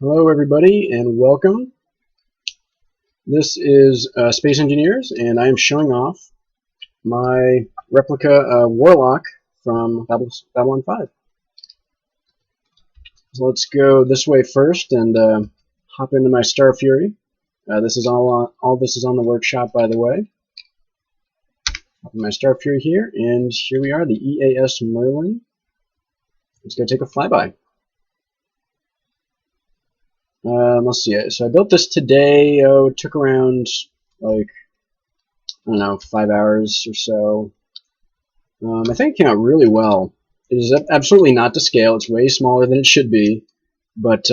Hello everybody and welcome. This is Space Engineers and I am showing off my replica Warlock from Babylon 5. So let's go this way first and hop into my Star Fury. This is all this is on the workshop, by the way. Hop in my Star Fury here, and here we are, the EAS Merlin. Let's go take a flyby. Let's see. So I built this today. It took around, like, I don't know, 5 hours or so. I think it came out really well. It is absolutely not to scale. It's way smaller than it should be, but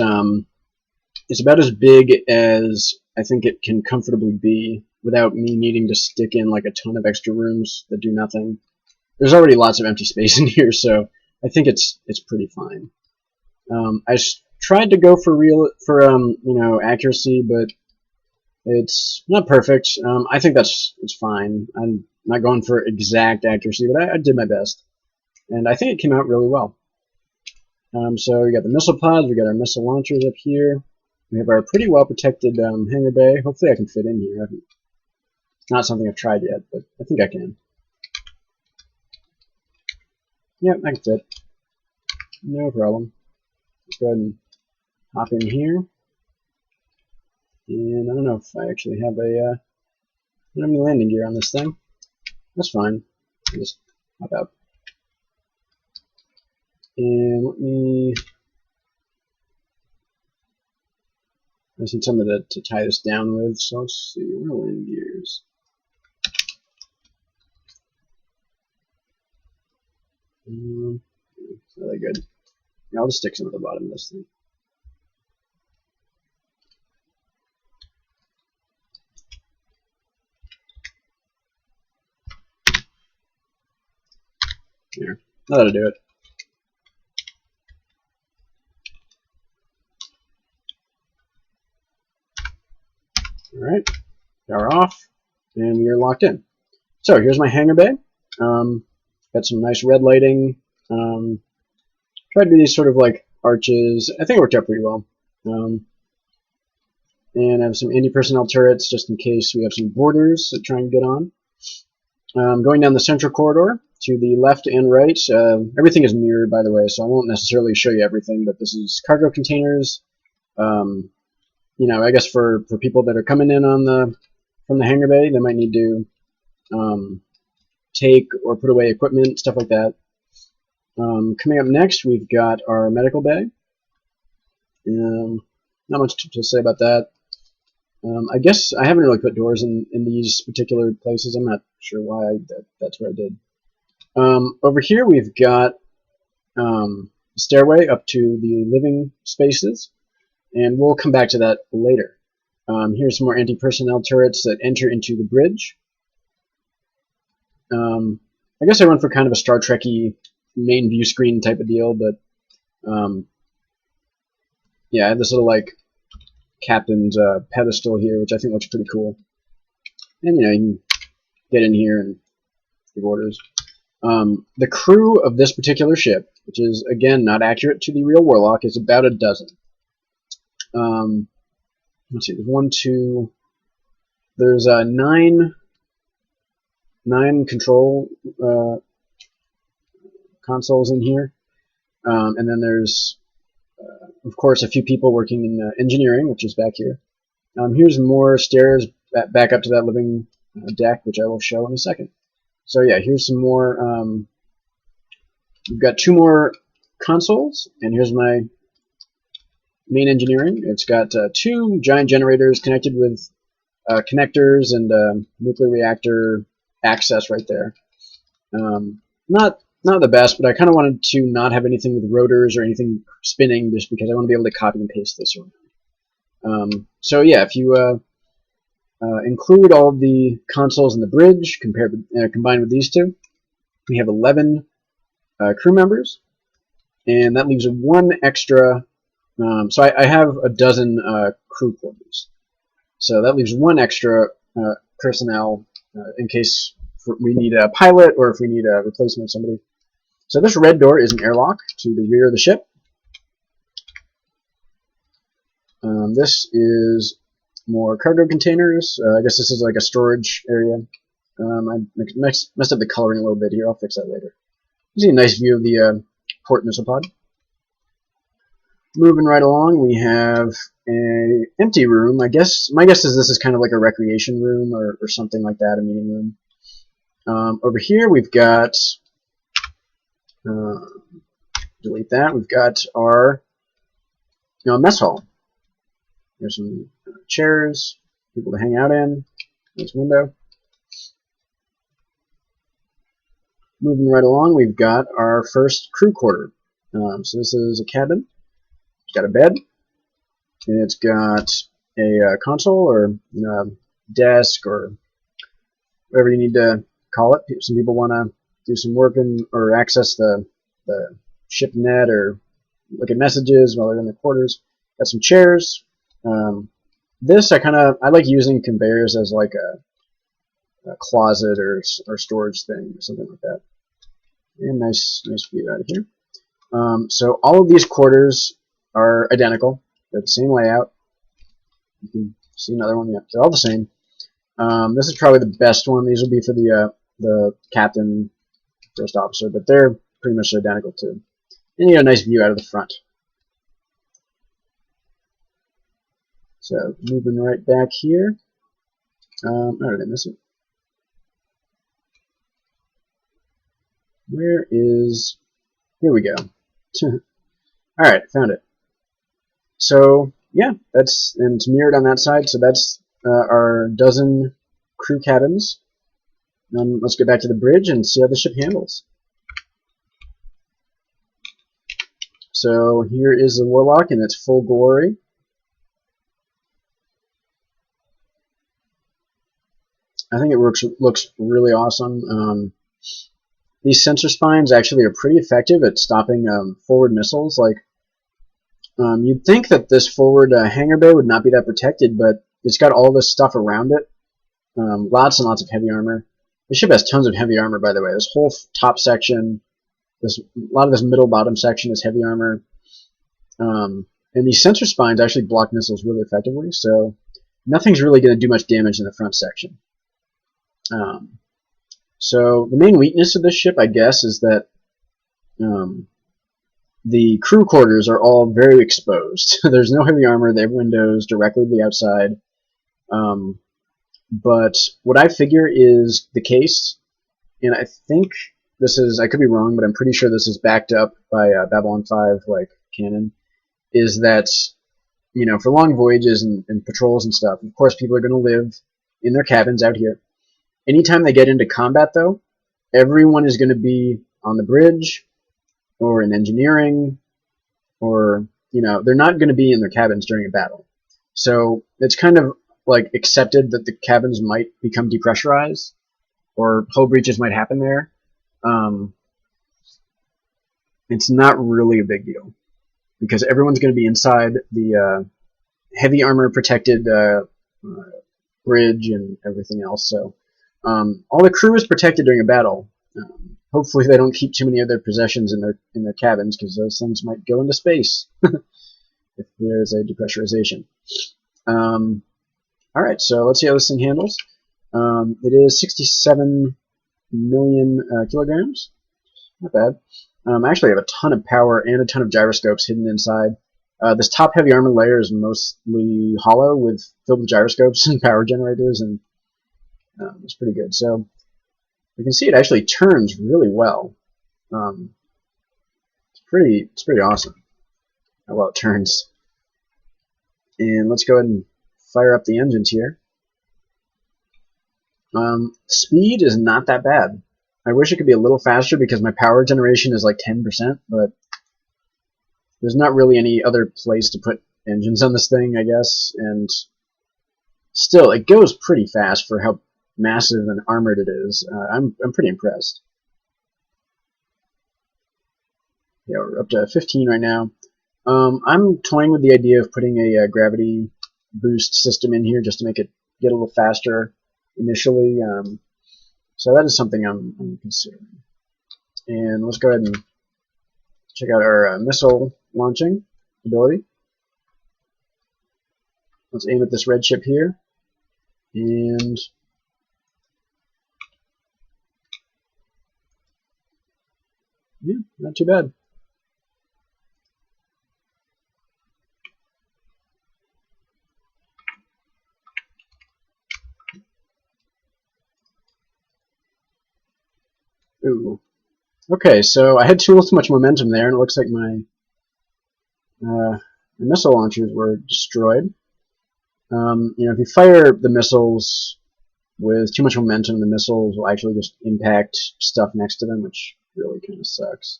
it's about as big as I think it can comfortably be without me needing to stick in like a ton of extra rooms that do nothing. There's already lots of empty space in here, so I think it's pretty fine. I tried to go for accuracy, but it's not perfect. I think it's fine. I'm not going for exact accuracy, but I did my best, and I think it came out really well. So we got the missile pods, we got our missile launchers up here. We have our pretty well protected hangar bay. Hopefully I can fit in here. It's not something I've tried yet, but I think I can. Yep, I can fit. No problem. Let's go ahead and hop in here. And I don't know if I actually have I don't have any landing gear on this thing. That's fine. I'll just hop out. And I just need something to tie this down with, so let's see, where are landing gears? It's really good. Yeah, I'll just stick some at the bottom of this thing. Here, that'll do it. Alright, power off, and we are locked in. So here's my hangar bay. Got some nice red lighting. Tried to do these sort of like arches. I think it worked out pretty well. And I have some anti-personnel turrets just in case we have some boarders that try and get on. Going down the central corridor to the left and right. Everything is mirrored, by the way, so I won't necessarily show you everything, but this is cargo containers. I guess for people that are coming in from the hangar bay, they might need to take or put away equipment, stuff like that. Coming up next, we've got our medical bay. Not much to say about that. I guess I haven't really put doors in these particular places. I'm not sure why that's what I did. Over here, we've got a stairway up to the living spaces, and we'll come back to that later. Here's some more anti-personnel turrets that enter into the bridge. I guess I went for kind of a Star Trek-y main view screen type of deal, but yeah, I have this little like captain's pedestal here, which I think looks pretty cool. And you can get in here and give orders. The crew of this particular ship, which is again not accurate to the real Warlock, is about a dozen. Let's see, there's nine control consoles in here, and then there's of course a few people working in engineering, which is back here. Here's more stairs back up to that living deck, which I will show in a second. So yeah, here's some more. We've got 2 more consoles, and here's my main engineering. It's got 2 giant generators connected with connectors and nuclear reactor access right there. Not the best, but I kind of wanted to not have anything with rotors or anything spinning, just because I want to be able to copy and paste this around. So yeah, if you include all of the consoles in the bridge combined with these 2, we have 11 crew members, and that leaves 1 extra. So I have a dozen crew quarters, so that leaves 1 extra personnel in case we need a pilot or if we need a replacement of somebody. So this red door is an airlock to the rear of the ship. This is more cargo containers. I guess this is like a storage area. I messed up the coloring a little bit here. I'll fix that later. You see a nice view of the port missile pod. Moving right along, we have an empty room. My guess is this is kind of like a recreation room or something like that, a meeting room. Over here we've got, delete that, we've got our mess hall. There's some chairs, people to hang out in, nice window. Moving right along, we've got our first crew quarter. So this is a cabin. It's got a bed, and it's got a console or desk or whatever you need to call it. Some people want to do some work or access the ship net or look at messages while they're in their quarters. Got some chairs. This I like using conveyors as like a closet or storage thing or something like that. And nice view out of here. So all of these quarters are identical. They're the same layout. You can see another one. Yeah, they're all the same. This is probably the best one. These will be for the captain, first officer, but they're pretty much identical too. And you get a nice view out of the front. So moving right back here. Oh, did I miss it? Where is... Here we go. Alright, found it. So, yeah, and it's mirrored on that side, so that's our dozen crew cabins. Let's go back to the bridge and see how the ship handles. So here is the Warlock in its full glory. I think it looks really awesome. These sensor spines actually are pretty effective at stopping forward missiles. Like, you'd think that this forward hangar bay would not be that protected, but it's got all this stuff around it. Lots and lots of heavy armor. The ship has tons of heavy armor, by the way. This whole top section, a lot of this middle bottom section is heavy armor. And these sensor spines actually block missiles really effectively, so nothing's really going to do much damage in the front section. So the main weakness of this ship, I guess, is that the crew quarters are all very exposed. There's no heavy armor. They have windows directly to the outside. But what I figure is the case, and I think this is, I could be wrong, but I'm pretty sure this is backed up by Babylon 5 like canon, is that for long voyages and patrols and stuff, of course people are going to live in their cabins out here. Anytime they get into combat, though, everyone is going to be on the bridge or in engineering, or they're not going to be in their cabins during a battle. So it's kind of like accepted that the cabins might become depressurized or hull breaches might happen there. It's not really a big deal because everyone's going to be inside the heavy armor protected bridge and everything else. So all the crew is protected during a battle. Hopefully they don't keep too many of their possessions in their cabins, because those things might go into space if there's a depressurization. Alright, so let's see how this thing handles. It is 67 million kilograms. Not bad. I actually have a ton of power and a ton of gyroscopes hidden inside. This top heavy armor layer is mostly hollow, filled with gyroscopes and power generators, and it's pretty good. So you can see it actually turns really well. It's pretty awesome how well it turns. And let's go ahead and fire up the engines here. Speed is not that bad. I wish it could be a little faster because my power generation is like 10%, but there's not really any other place to put engines on this thing, I guess, and still, it goes pretty fast for how massive and armored it is. I'm pretty impressed. Yeah, we're up to 15 right now. I'm toying with the idea of putting a gravity boost system in here just to make it get a little faster initially. So that is something I'm considering. And let's go ahead and check out our missile launching ability. let's aim at this red ship here, and yeah, not too bad. Ooh. Okay, so I had too much momentum there, and it looks like my missile launchers were destroyed. If you fire the missiles with too much momentum, the missiles will actually just impact stuff next to them, which really kind of sucks.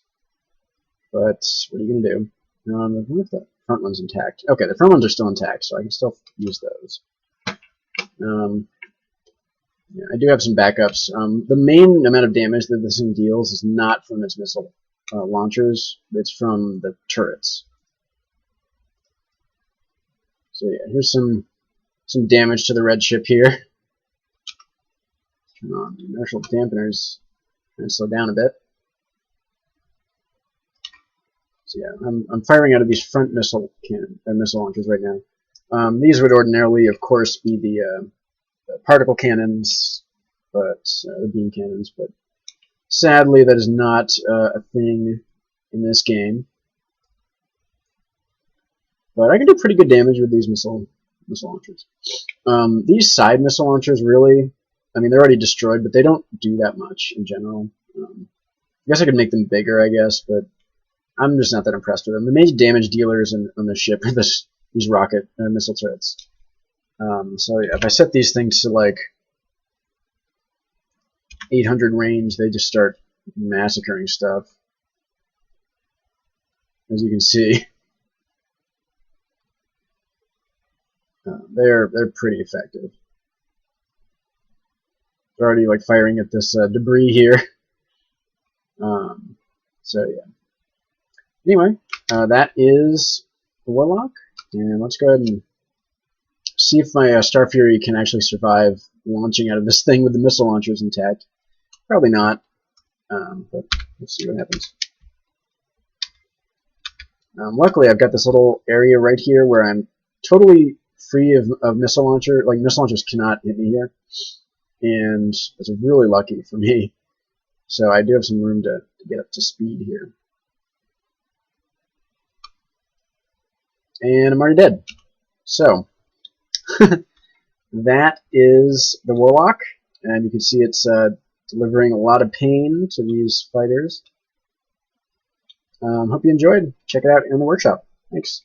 But what are you going to do? I wonder if the front one's intact. Okay, the front ones are still intact, so I can still use those. Yeah, I do have some backups. The main amount of damage that this thing deals is not from its missile launchers. It's from the turrets. So yeah, here's some damage to the red ship here. Turn on the inertial dampeners and slow down a bit. So yeah, I'm firing out of these front missile launchers right now. These would ordinarily, of course, be the particle cannons, but the beam cannons. But sadly, that is not a thing in this game. But I can do pretty good damage with these missile launchers. These side missile launchers really, I mean, they're already destroyed, but they don't do that much in general. I guess I could make them bigger, I guess, but I'm just not that impressed with them. The main damage dealers on the ship are these rocket missile turrets. So yeah, if I set these things to like 800 range, they just start massacring stuff. As you can see, they're pretty effective. They're already like firing at this debris here. So yeah. Anyway, that is the Warlock, and let's go ahead and see if my Star Fury can actually survive launching out of this thing with the missile launchers intact. Probably not, but let's see what happens. Luckily, I've got this little area right here where I'm totally free of missile launcher. Like, missile launchers cannot hit me here, and it's really lucky for me. So I do have some room to get up to speed here. And I'm already dead. So that is the Warlock, and you can see it's delivering a lot of pain to these fighters. Hope you enjoyed. Check it out in the workshop. Thanks.